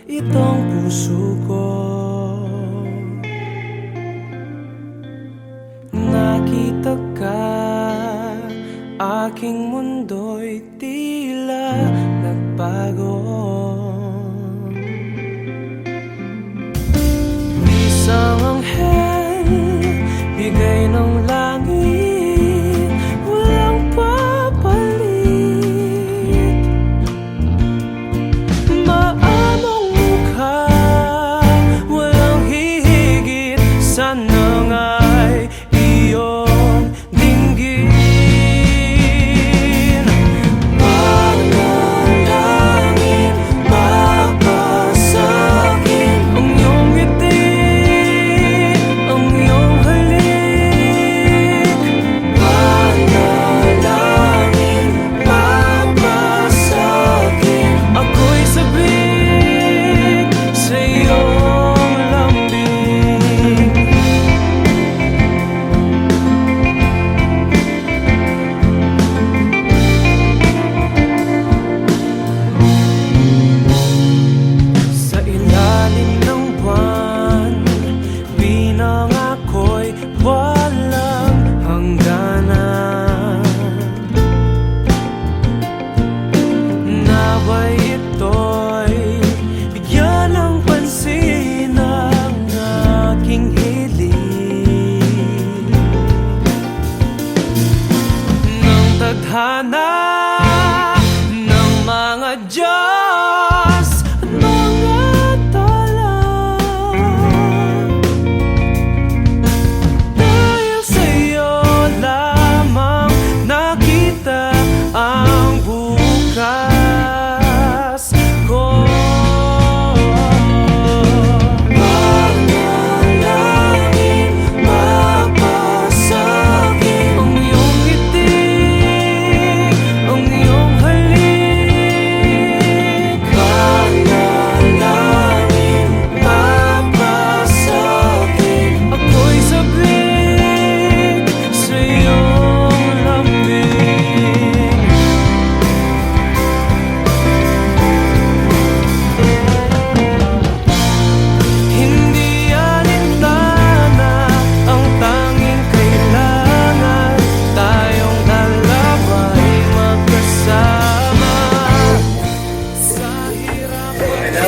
itong puso ko. Nakita ka, aking mundo'y tila nagbago. Isang anghel, bigay ng langit, walang papalit. Maamong mukha, walang hihigit, sana nga'y iyong dinggin. Panalangin, mapasakit ang iyong ngiti, ang iyong halik. Panalangin, mapasakit, ako'y sabik sa iyong lambing. Sa ilalim ng buwan, pinangako'y walang hangganan. Nawa'y ito'y bigyan ng pansin ang aking hiling. Ng tadhana ng mga Diyos at mga tala, dahil sa'yo lamang nakita ang bukas ko. Panalangin, mapasakit ang iyong ngiti, ang iyong halik. Panalangin, mapasakit, ako'y sabik sa iyong lambing. Hindi alintana ang tanging kailangan, tayong dalawa'y magkasama sa hirap at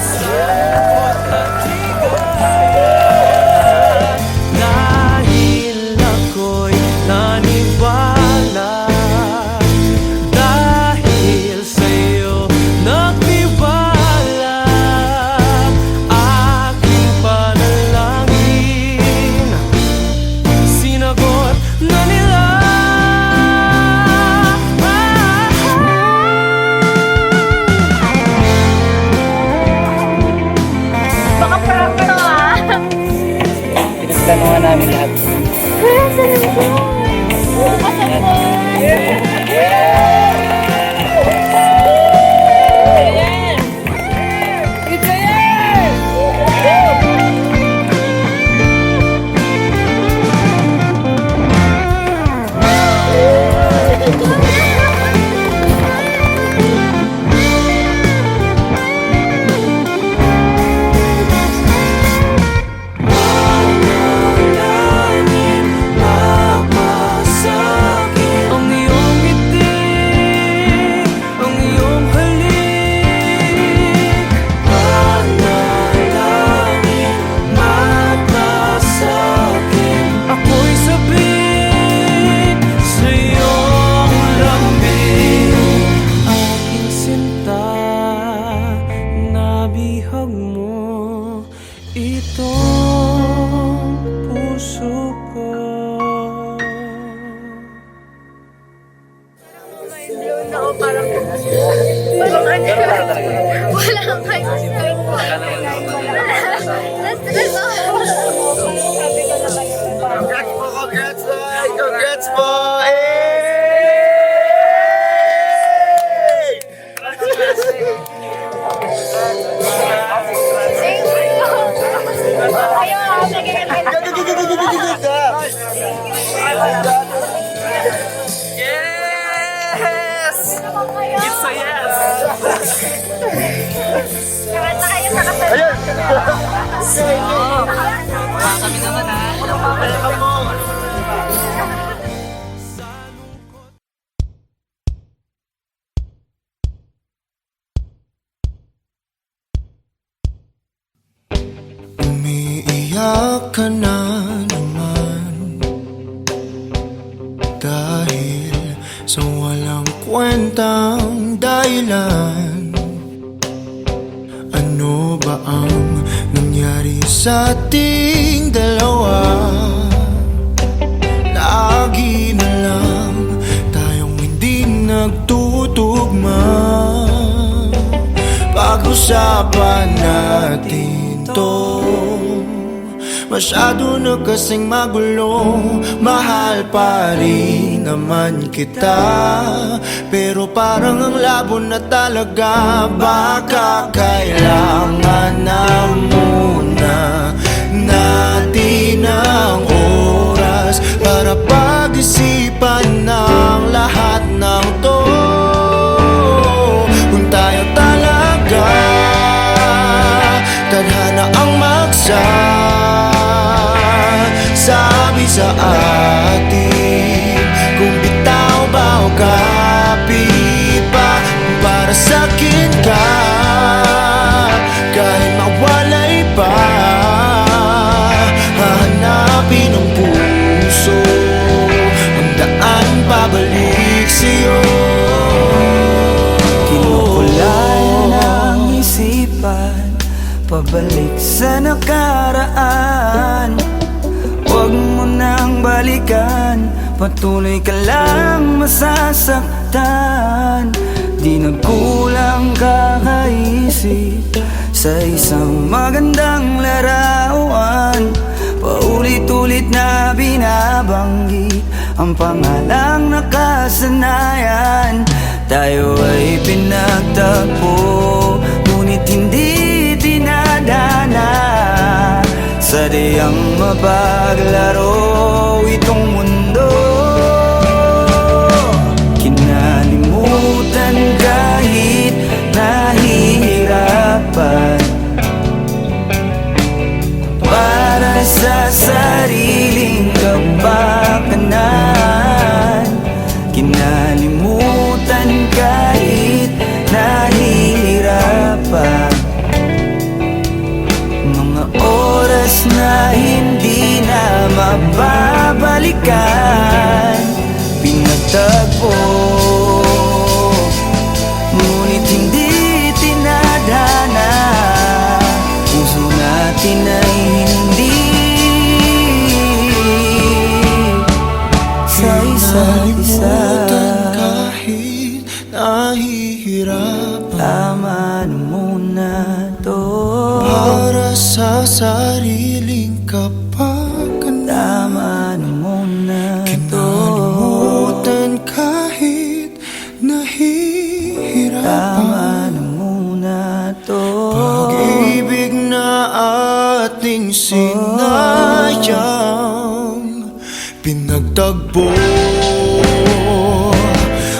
sa lungkot at higayan. Dahil ako'y naniwala, dahil sa'yo nagtiwala, aking panalangin sinagot na nila. Baka prank to ah. Pinagplanuhan namin lahat. Wala sa lungkot. Panalangin, mapasakit ang iyong ngiti, ang iyong halik. Panalangin, mapasakit, ako'y sabik sa iyong lambing. Aking sinta, nabihag mo itong puso ko. Parang wala kang expect. Nas-stress ako. Sabi ko na kayo. Congrats, boy! Congrats, boy! Thank you. Ayun, nagiging It's a yes! Kanta kayo sa kasal. Ayun! Kami naman ha. Welcome mo! Umiiyak ka na naman dahil sa walang kwentang dahilan. Ano ba ang nangyari sa ating dalawa? Lagi na lang tayong hindi nagtutugma. Pag-usapan natin to, masyado na kasing magulo. Mahal pa rin naman kita, pero parang ang labo na talaga. Baka kailangan na muna natin ang oras para pag-isipan ng lahat ng to. Kung tayo talaga tadhana ang sabi sa atin, kung bitaw ba o kapit pa, para sa'kin ka, kahit mawalay pa, hahanapin ng puso ang daan pabalik sa'yo. Kinukulay ng isipan, pabalik sa nakaraan. Huwag mo nang balikan, patuloy ka lang masasaktan. Di nagkulang kakaisip sa isang magandang larawan. Paulit-ulit na binabanggit ang pangalang nakasanayan. Tayo ay pinagtagpo, ngunit hindi dinadana. Sadyang mapaglaro itong mundo. Kinalimutan kahit nahihirapan, para sa sariling kapakanan. Kinalimutan kahit nahihirapan, mga oras na hindi na mababalikan. Pinagtagpo, ngunit hindi tinadhana. Puso natin ay hindi sa isa't isa. Kahit nahihirapan, Tama na muna to, para sa sariling kapakanan. tama na muna to. Kinalimutan kahit nahihirapan, Tama na muna to. pag-ibig na ating sinayang, pinagtagpo,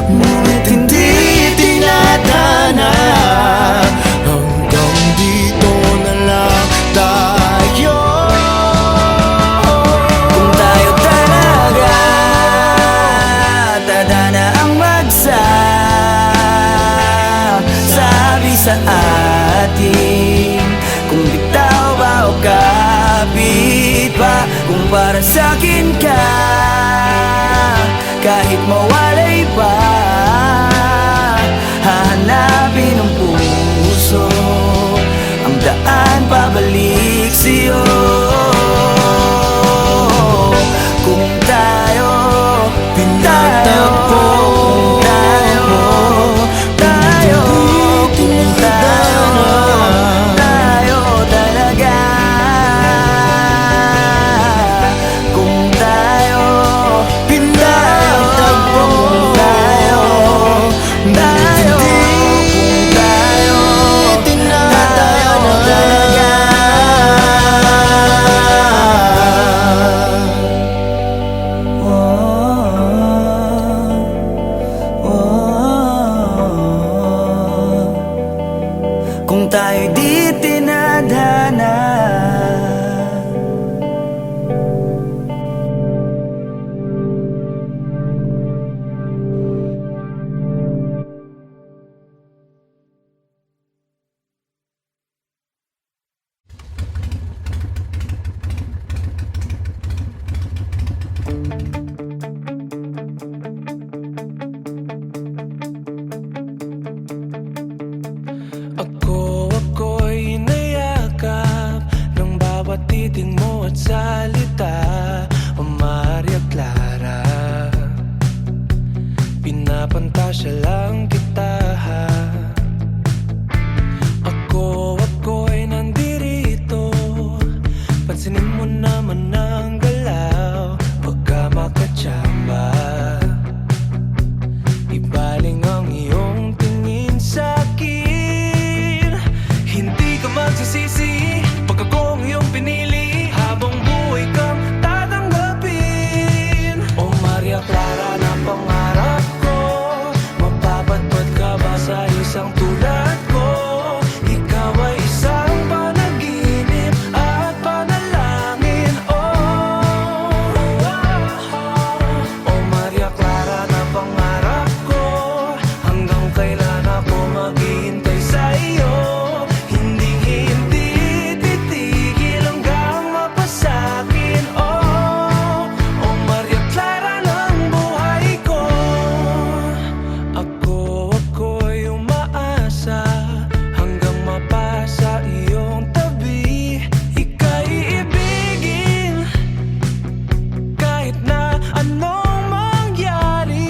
ngunit hindi tinadhana. Hanggang dito na lang tayo. Kung tayo talaga tadhana ang sabi sa atin, kung bitaw ba o kapit pa, kung para sa'kin ka, kahit mawalay pa, hahanapin ng puso ang daan pabalik sa'yo. Kung tayo Pinagtagpo, tayo talaga. Kung tayo pinagtagpo, tayo kailan ako maghihintay sa'yo. Hindi titigil hanggang mapasakin. Oh, oh Maria Clara ng buhay ko. Ako'y umaasa hanggang mapasa iyong tabi. Ika'y ibigin kahit na anong mangyari.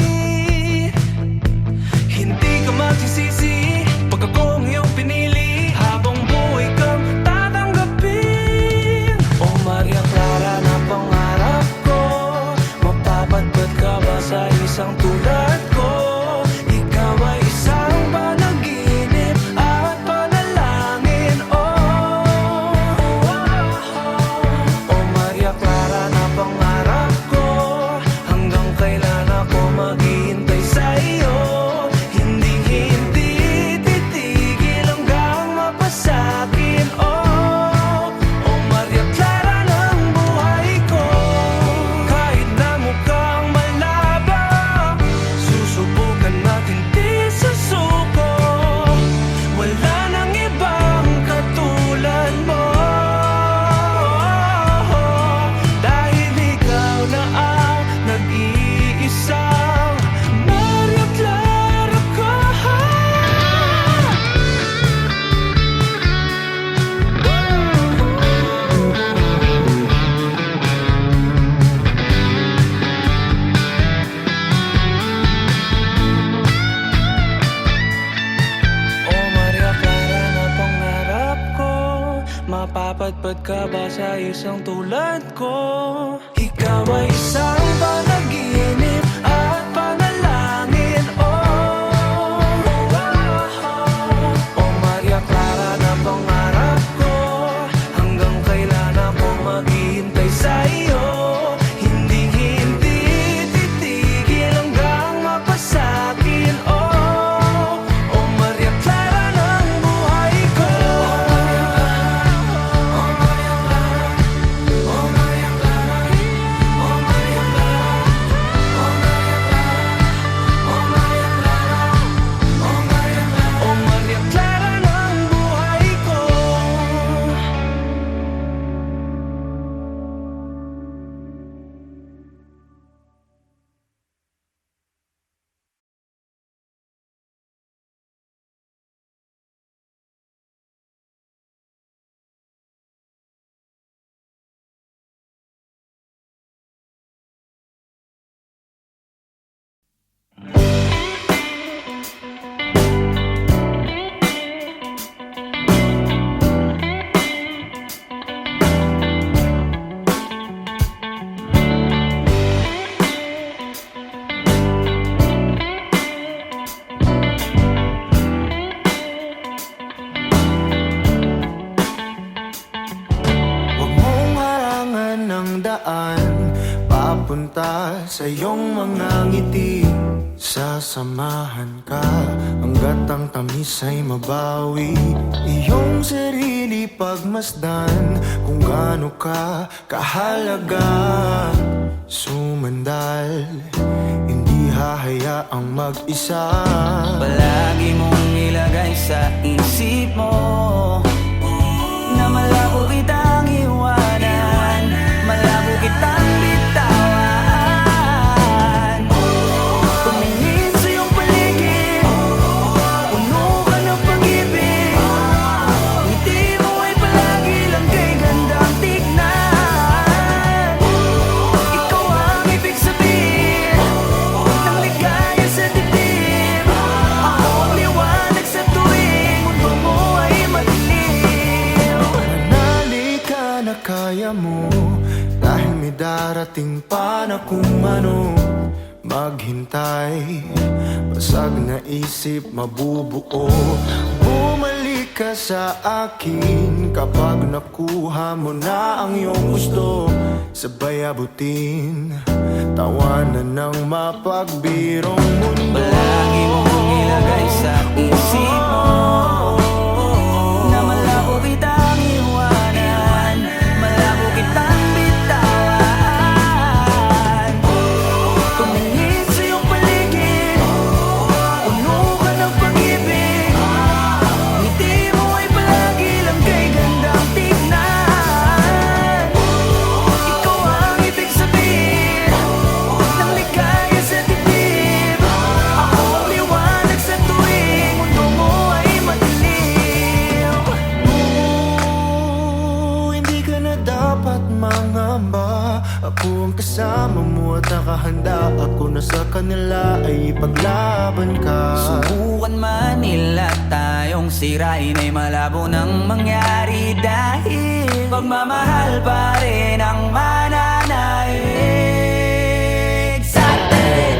Hindi ka magsisisi pag akong iyong pinili. Habang buhay kang tatanggapin. Oh Maria Clara na pangarap ko, mapapadpad ka ba sa isang tulad ko? Ikaw ay isang panaginip at panalangin. Oh, oh Maria Clara na pangarap ko, hanggang kailan ako maghihintay sa'yo. Hindi titigil hanggang mapasakin. Oh, oh Maria Clara ng buhay ko. Kahit na mukhang malabang, susubukan natin di susuko. Wala nang ibang katulad mo, dahil ikaw na ang nag-iisang Maria Clara ko. Oh Maria Clara na pangarap ko, mapapadpad ka ba sa isang tulad ko? Ikaw ay isang panaginip at panalangin. Oh, oh Maria Clara na pangarap ko, hanggang kailan ako maghihintay sa'yo. Hindi titigil hanggang mapasakin. Oh, oh Maria Clara ng buhay ko. Oh Maria Clara, oh Maria Clara, oh Maria Clara, oh Maria Clara, oh Maria Clara, oh Maria Clara, oh Maria Clara ng buhay ko. Huwag mong harangan ng daan papunta sa iyong mga ngiti. Sasamahan ka hanggat ang tamis ay mabawi. Iyong sarili pagmasdan kung gaano ka kahalaga. Sumandal, hindi hahayaang mag-isa. Palagi mong ilagay sa isip mo na malabo kitang iwanan, malabo kitang bitawan. Tumingin sa iyong paligid, puno ka ng pag-ibig. Ngiti mo ay palagi lang kay gandang tignan. Ikaw ang ibig sabihin ng ligaya sa dibdib. Ako ang liwanag sa tuwing mundo mo ay madilim. Manali ka na kaya mo, dahil may darating pa na kung ano. Maghintay, basag na isip mabubuo. Bumalik ka sa akin kapag nakuha mo na ang iyong gusto. Sabay abutin, tawanan ng mapagbirong mundo. Palagi mong ilagay sa isip mo na malabo kitang iwanan, malabo kitang bitawan. Tumingin sa iyong paligid, puno ka ng pag-ibig. nila ay ipaglaban ka. Subukan man nila tayong sirain ay malabo nang mangyari dahil pagmamahal pa rin ang mananaig sa atin.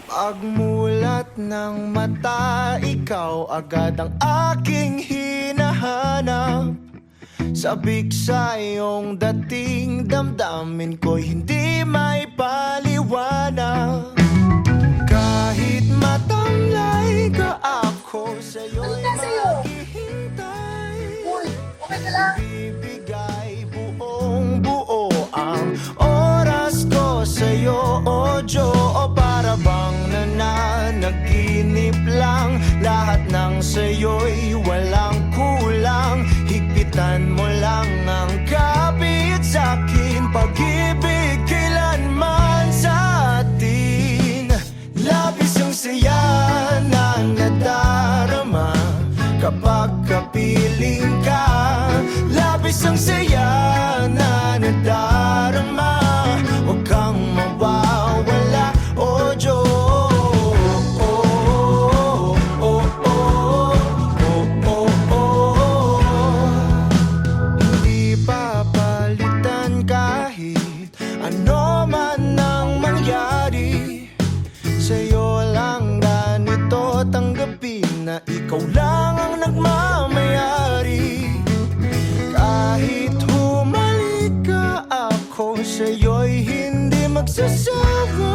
Pagmulat ng mata, ikaw agad ang aking hinahanap. Sabik sa iyong dating, damdamin ko'y hindi may paliwanag. Kahit matamlay ka, ako sa'yo'y maghihintay. Ibigay buong buo ang oras ko sa'yo, o Diyo. O para bang nananaginip lang, lahat ng sa'yo'y walang kulang. Higpitan mo lang ang kapit sa'kin, pag-ibig kailanman sa atin. Labis ang saya na nadarama kapag kapiling ka. Labis ang saya na nadarama, huwag kang mawawala, o Diyos. Hindi papalitan kahit ano man ang mangyari. Sa'yo lang ganito tanggapin na ikaw lang ang nagmamayari. Kahit humalik ka, ako sa'yo'y hindi magsasawa.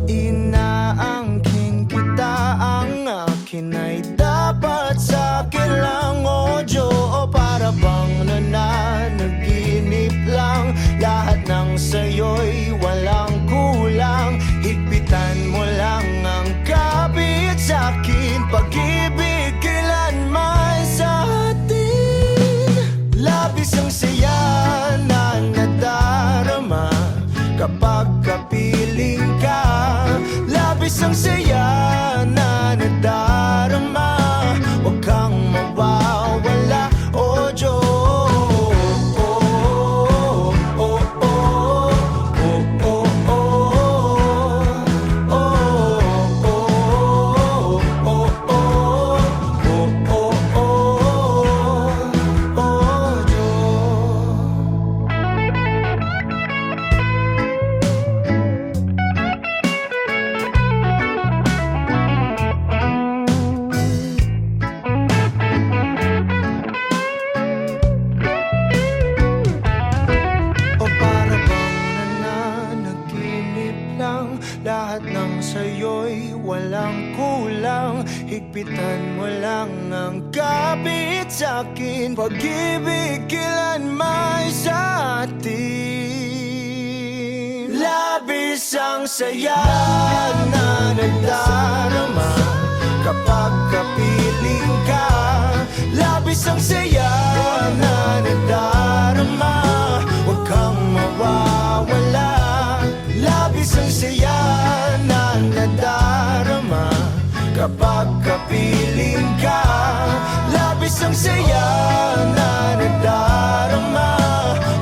Inaangkin kita, ang akin ay dapat sa'kin lang, o Diyo. O para bang nananaginip lang, lahat ng sa'yo'y walang kulang. Higpitan mo lang ang kapit sa'kin, pag-ibig kailanman sa atin. Labis ang saya na nadarama kapag kapiling ka. Labis ang saya na nadarama, huwag kang mawawala, o Diyos. Lahat ng sa'yo'y walang kulang. Higpitan mo lang ang kapit sa'kin, pag-ibig kailanman sa atin. Labis ang saya na nadarama kapag kapiling ka. Labis ang saya na nadarama, huwag kang mawawala. Labis ang saya na nadarama isang saya na nadarama.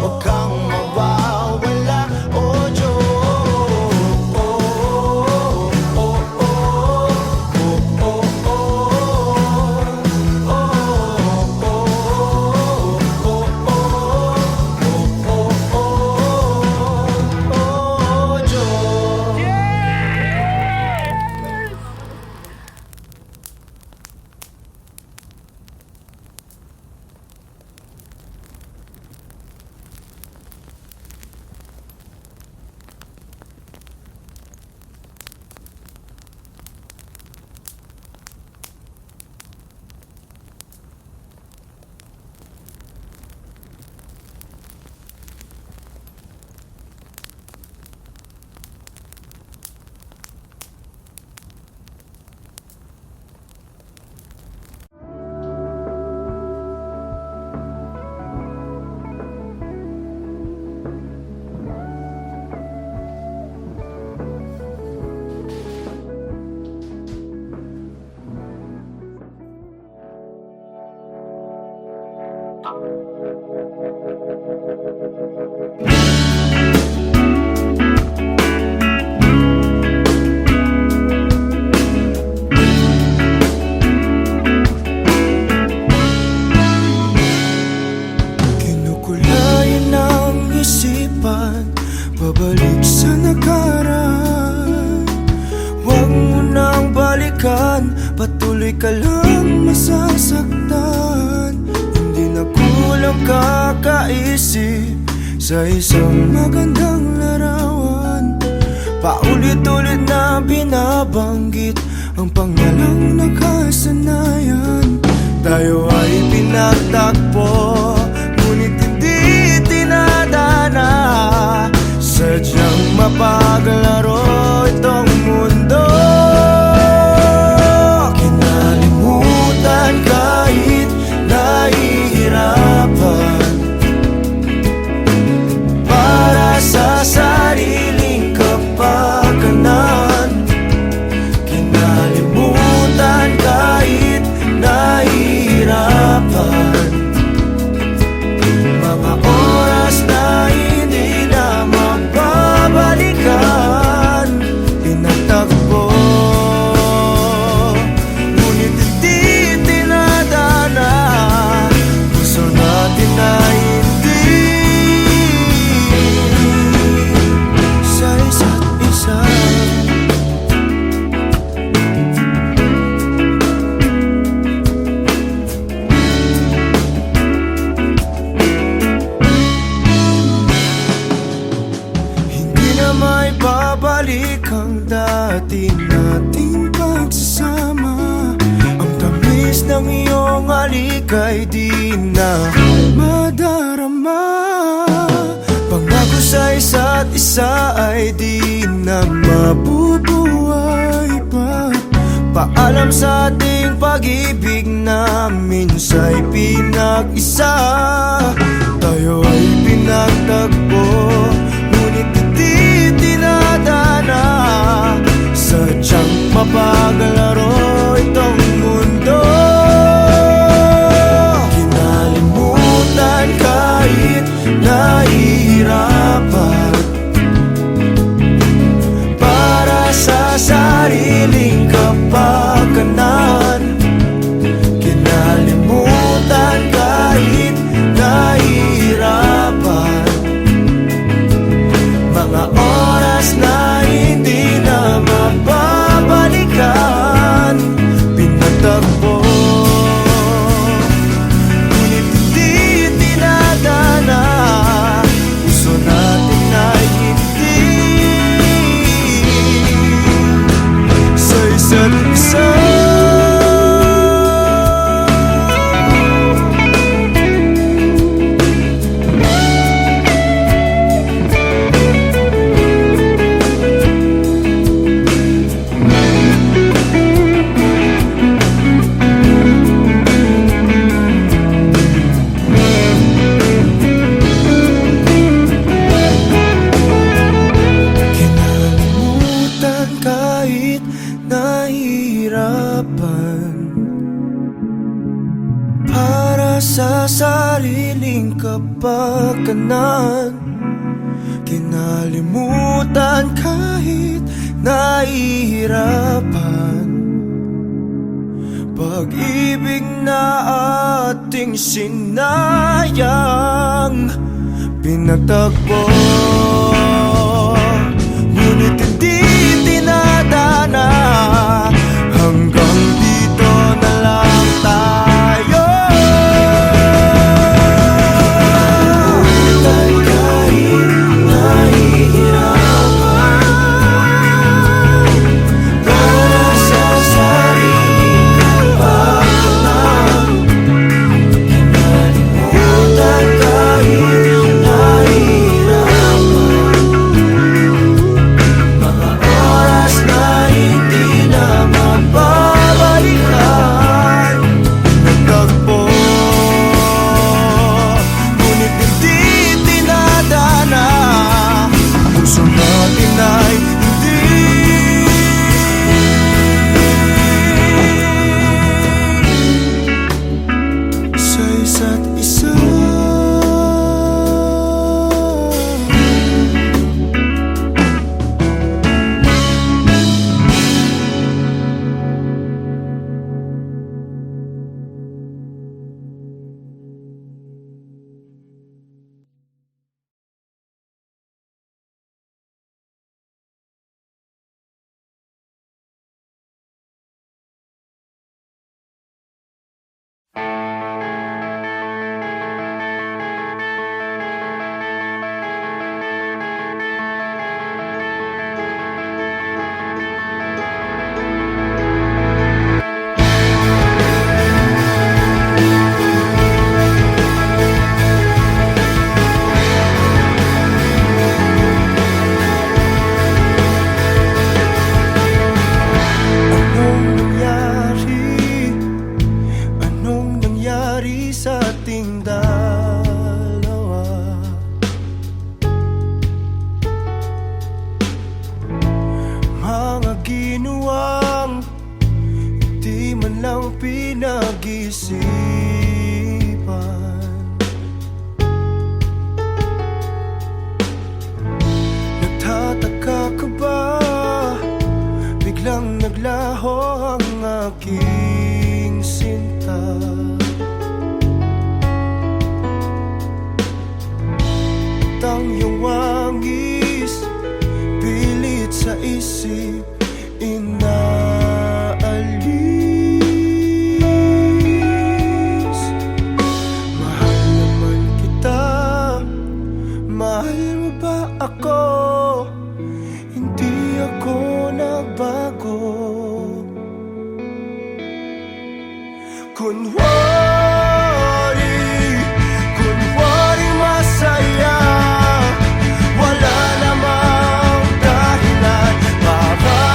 Huwag kang mawawala, oh Diyos. Oh, oh, oh, oh, oh, oh, oh, Diyos. Kinukulayan ng isipan, pabalik sa nakaraan. Huwag mo nang balikan, patuloy ka lang masasaktan. Hindi na kulang kakaisip sa isang magandang larawan. Paulit-ulit na binabanggit ang pangalang nakasanayan. Tayo ay pinagtagpo, ngunit hindi tinadana. Sadyang mapaglaro itong mundo. Kinalimutan kahit nahihirapan, para sa sariling kapakanan. Kinalimutan kahit nahihirapan, mga oras na hindi na mababalikan. Pinagtagpo, ngunit hindi tinadana. Gusto natin na hindi sa isa't isa. Hindi na may babalik ang dati nating pagsasama. Ang tamis ng iyong halik ay di na madarama. Pangako sa isa't isa ay di na mabubuhay pa. Paalam sa ating pag-ibig na minsa'y pinag-isa. Tayo ay pinagtagpo, ngunit hindi tinadana. Sadyang mapaglaro itong mundo. Kinalimutan kahit nahihirapan, para sa sariling kapakanan. Kinalimutan kahit nahihirapan, mga oras na hindi na mababalikan. sa sariling kapakanan, kinalimutan kahit nahihirapan. Pag-ibig na ating sinayang, pinagtagpo, ngunit hindi tinadana. Hanggang dito na lang tayo. Kahit nahihirapan, para sa sariling kapakanan, kinalimutan kahit nahihirapan. Mga oras na hindi na mababalikan, nagtagpo, ngunit hindi tinadana. Puso natin ay hindi sa isa't isa. Anong nangyari sa ating dalawa? Mga ginawang di man lang pinag-isipan. Nagtataka ka ba? Biglang naglaho ang aking sinta. At ang iyong wangis, pilit sa isip inaalis. Mahal naman kita, mahal mo ba ako? Hindi ako nagbago. Kunwari masaya, wala namang dahilan para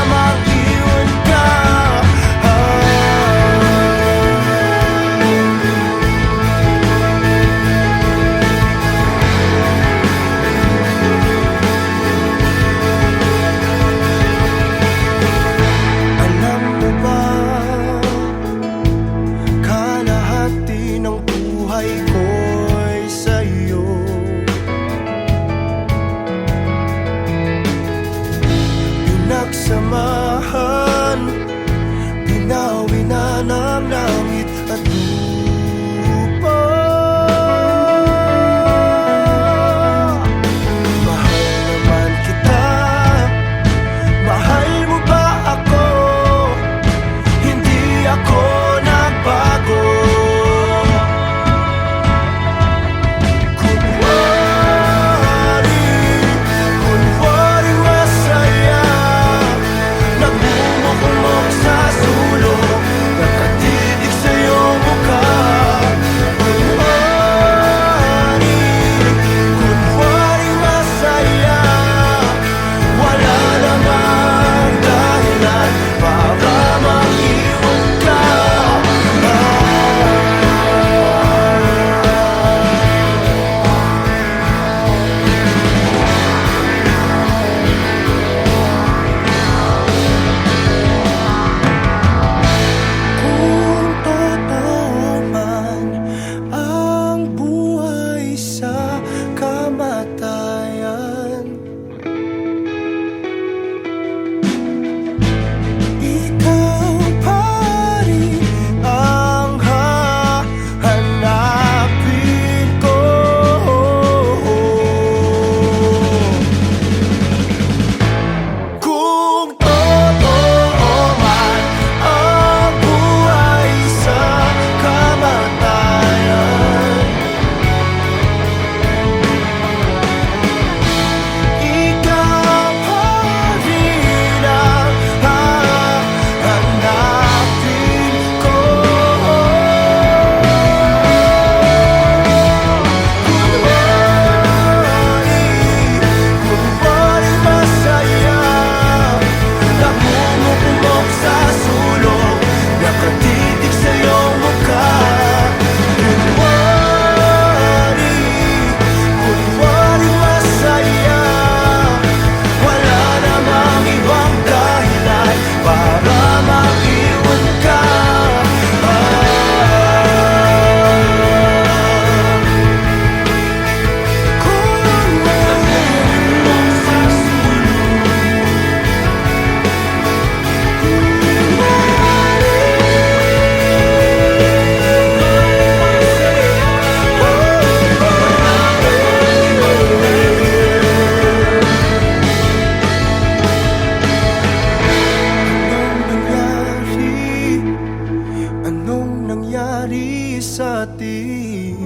sa atin.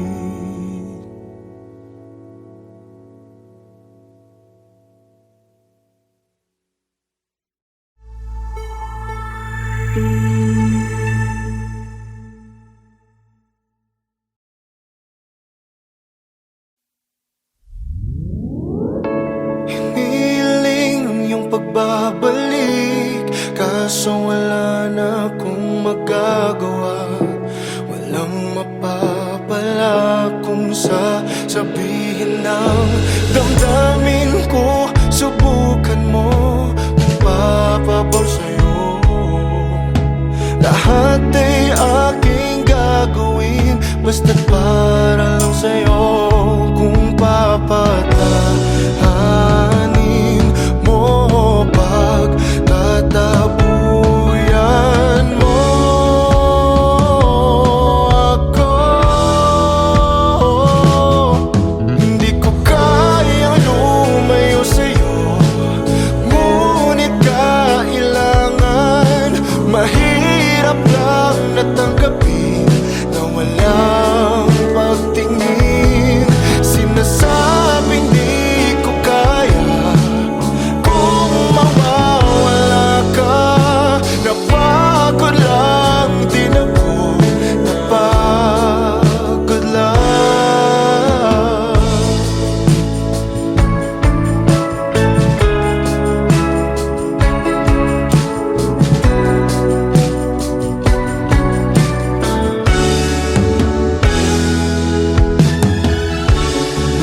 Hiniling ang iyong pagbabalik, kaso wala na akong magagawa. Walang mapapala kung sasabihin ng damdamin ko. Subukan mo kung papabor sa'yo. Lahat ay aking gagawin, basta't para lang sa'yo. Kung papatahanin mo, pagtatabuyan mo ako. Hindi ko kayang lumayo sa'yo, ngunit kailangan. Mahirap lang natanggapin na walang pagtingin. Sinasabing di ko kaya kung mawawala ka. Napagod lang din ako, napagod lang.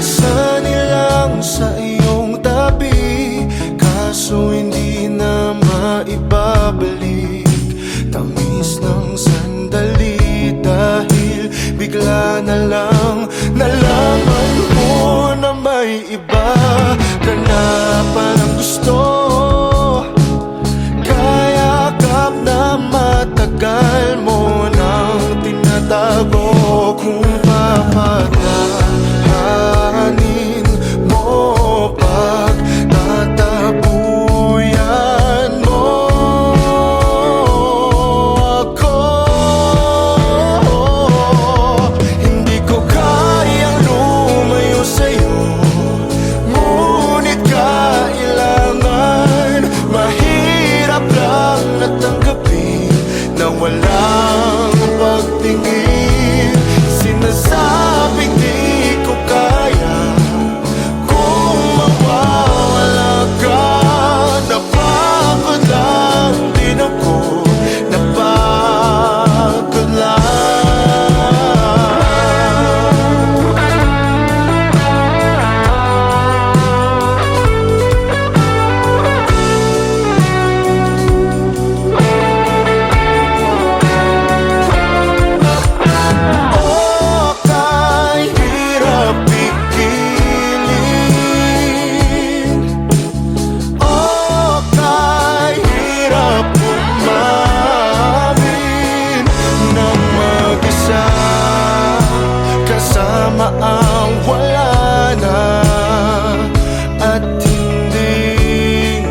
Sanilang sa iyong tabi, kaso hindi na maibabalik. Tamis ng sandali dahil bigla na lang nalaman mo na may iba ka na palang gusto. Kaya kap na matagal mo nang tinatago. Kung papatahanin mo, pagtatabuyan mo ako. Hindi ko kayang lumayo sa'yo, ngunit kailangan. Mahirap lang natanggapin na walang pagtingin. Sinasabing di ko kaya kung mawawala ka. Napagod lang din ako, napagod lang. O kahirap pigilin, o kahirap umamin na mag-isa kasama ang wala na. At hindi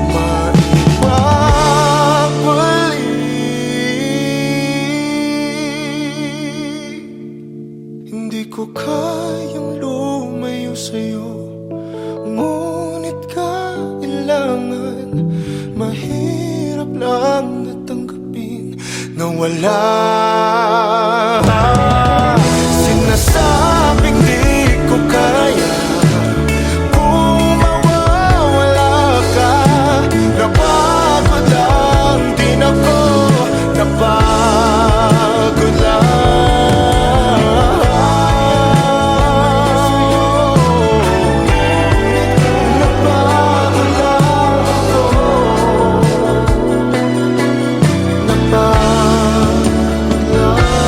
maibabalik. Hindi ko kayang lumayo sa'yo, ngunit kailangan. Mahirap lang natanggapin na wala. Sinasabing di ko kaya kung mawawala ka. Napagod lang din ako, napagod lang. Napagod lang ako, napagod lang.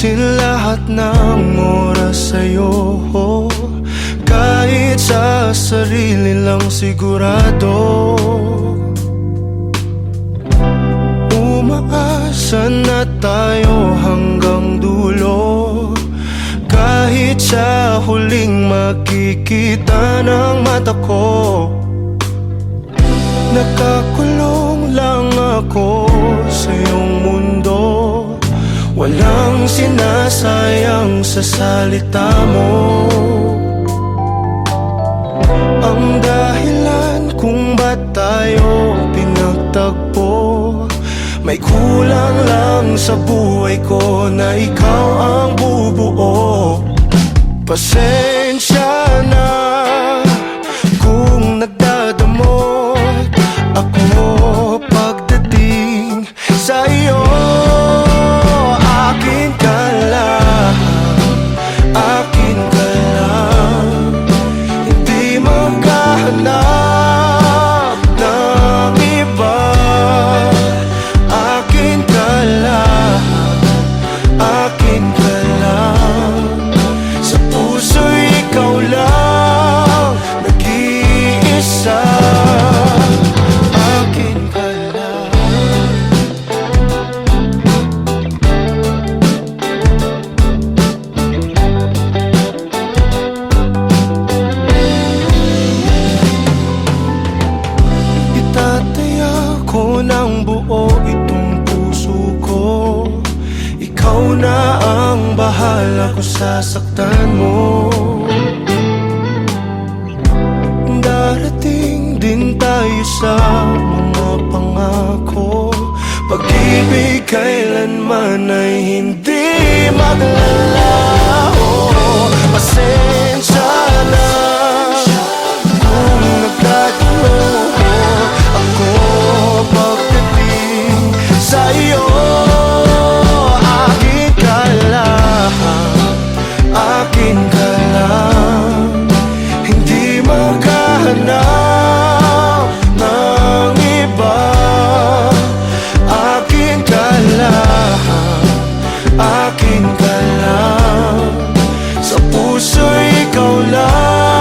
Ubusin lahat ng oras sa'yo, kahit sa sarili lang sigurado. Umaasa na tayo hanggang dulo, kahit sa huling makikita ng mata ko. Nakakulong lang ako sa iyong mundo, walang sinasayang sa salita mo. Ang dahilan kung ba't tayo pinagtagpo, may kulang lang sa buhay ko na ikaw ang bubuo. Pasensya na kung nagdadamot ako pagdating sa iyo. Akin ka lang, akin ka lang, hindi maghahanap ng iba. Akin ka lang, akin ka lang, sa puso'y ikaw lang nag-iisa. Akin ka lang. Itataya ko ng buo itong puso ko, ikaw na ang bahala kung sasaktan mo. Darating din tayo sa mga pangako, pag-ibig kailanman ay hindi maglalaho. Pasensya na kung nagkatino ako pagdating sa iyo. Akin ka lang, akin ka lang, hindi maghahanap ng iba. Akin ka lang, akin ka lang, sa puso'y ikaw lang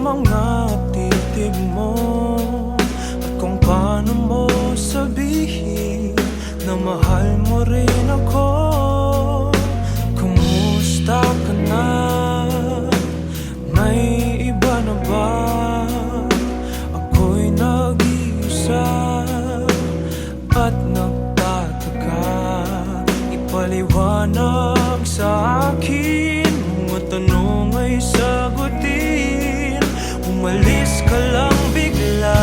mga titig mo at kung paano mo sabihin na mahal mo rin ako. Kumusta ka na? May iba na ba? Ako'y nag-iisa at nagtataka. Ipaliwanag sa akin, mga tanong ay sagutin. Umalis ka lang bigla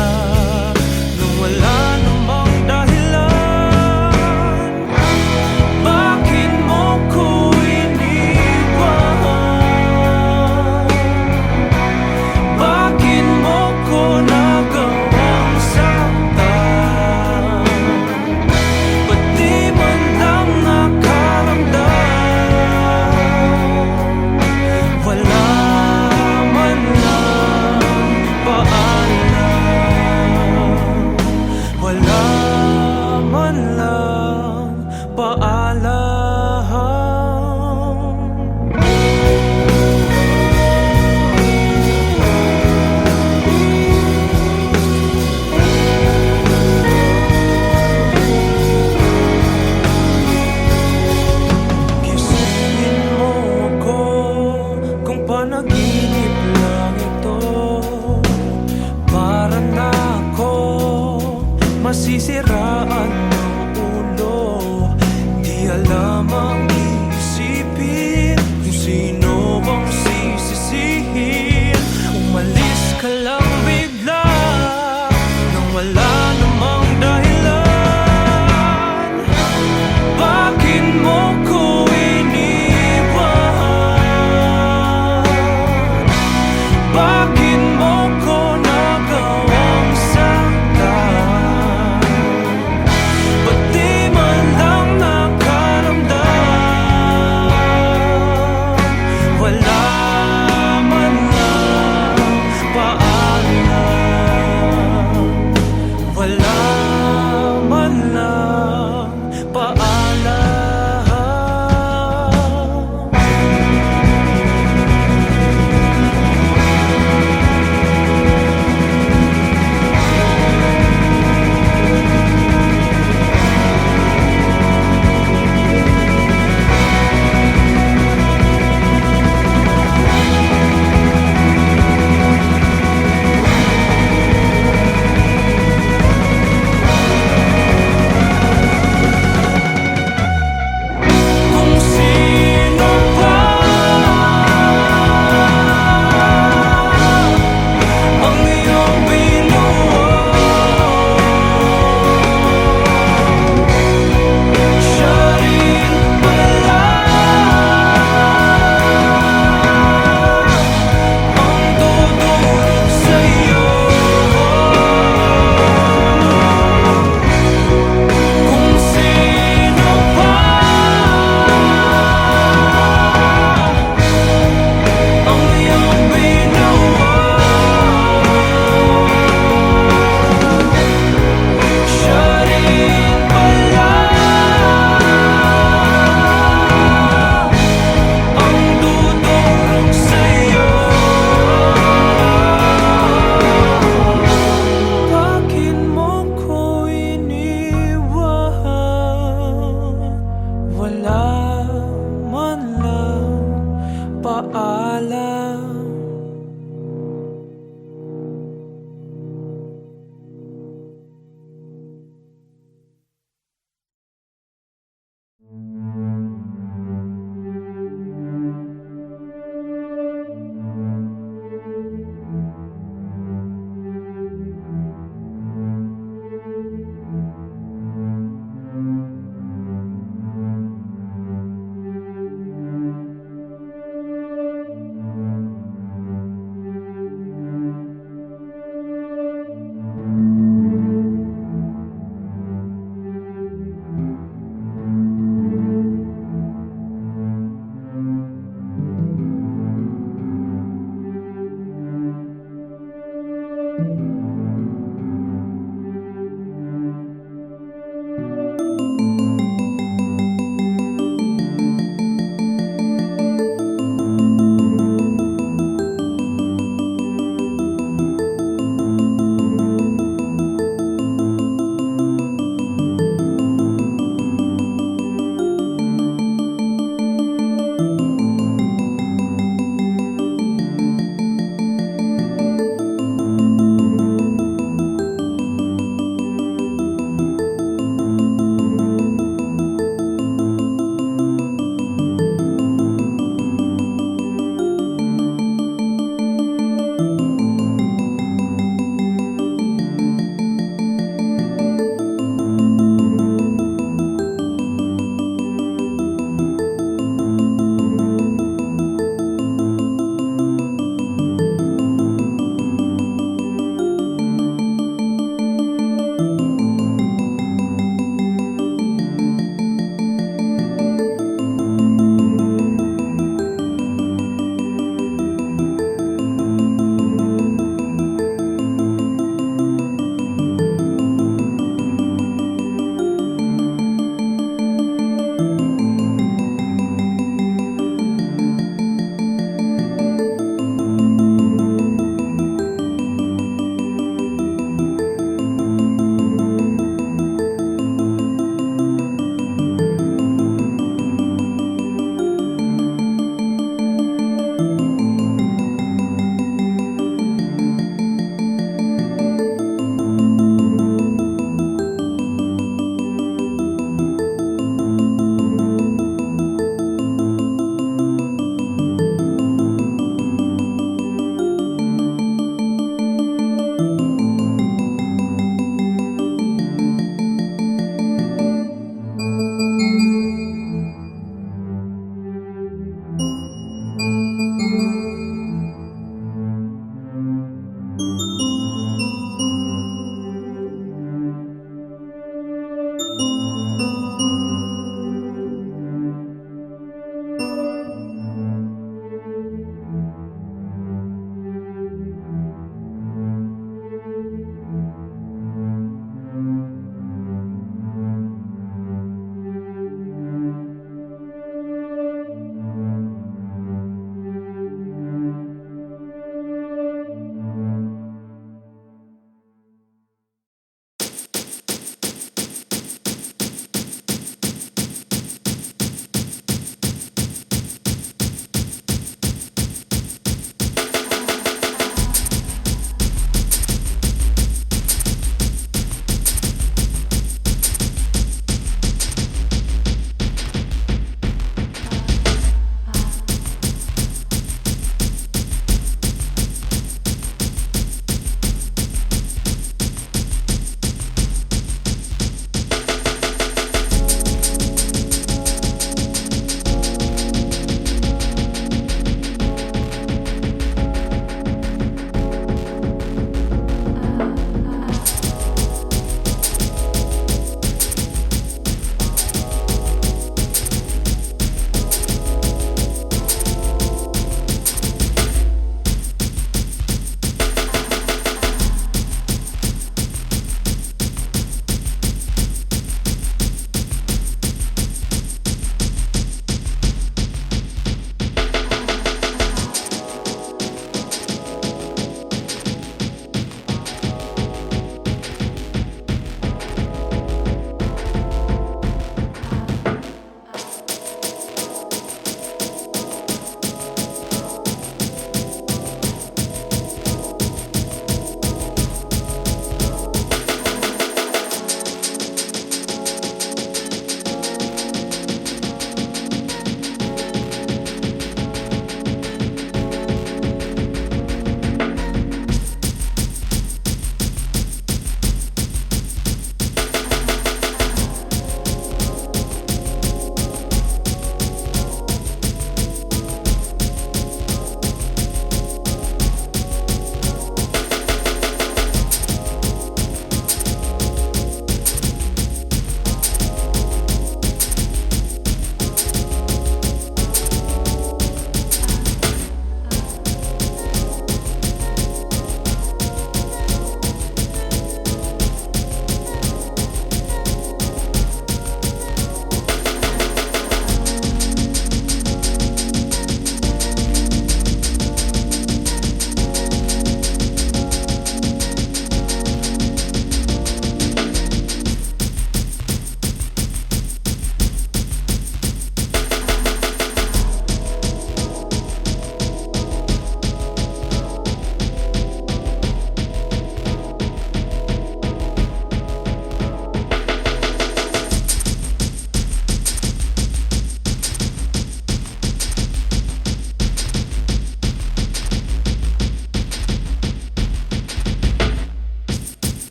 nang wala namang dahilan. Bakit mo ko iniwan? Bakit mo ko nagawang saktan? Ba't di man lang nakaramdam? Wala man lang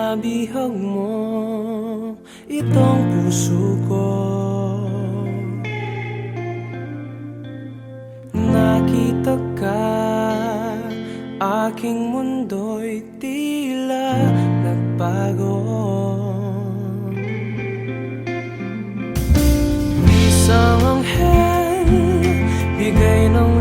sa bihag mo itong puso ko. Nakita ka, aking mundo'y tila nagbago. Isang anghel, bigay ng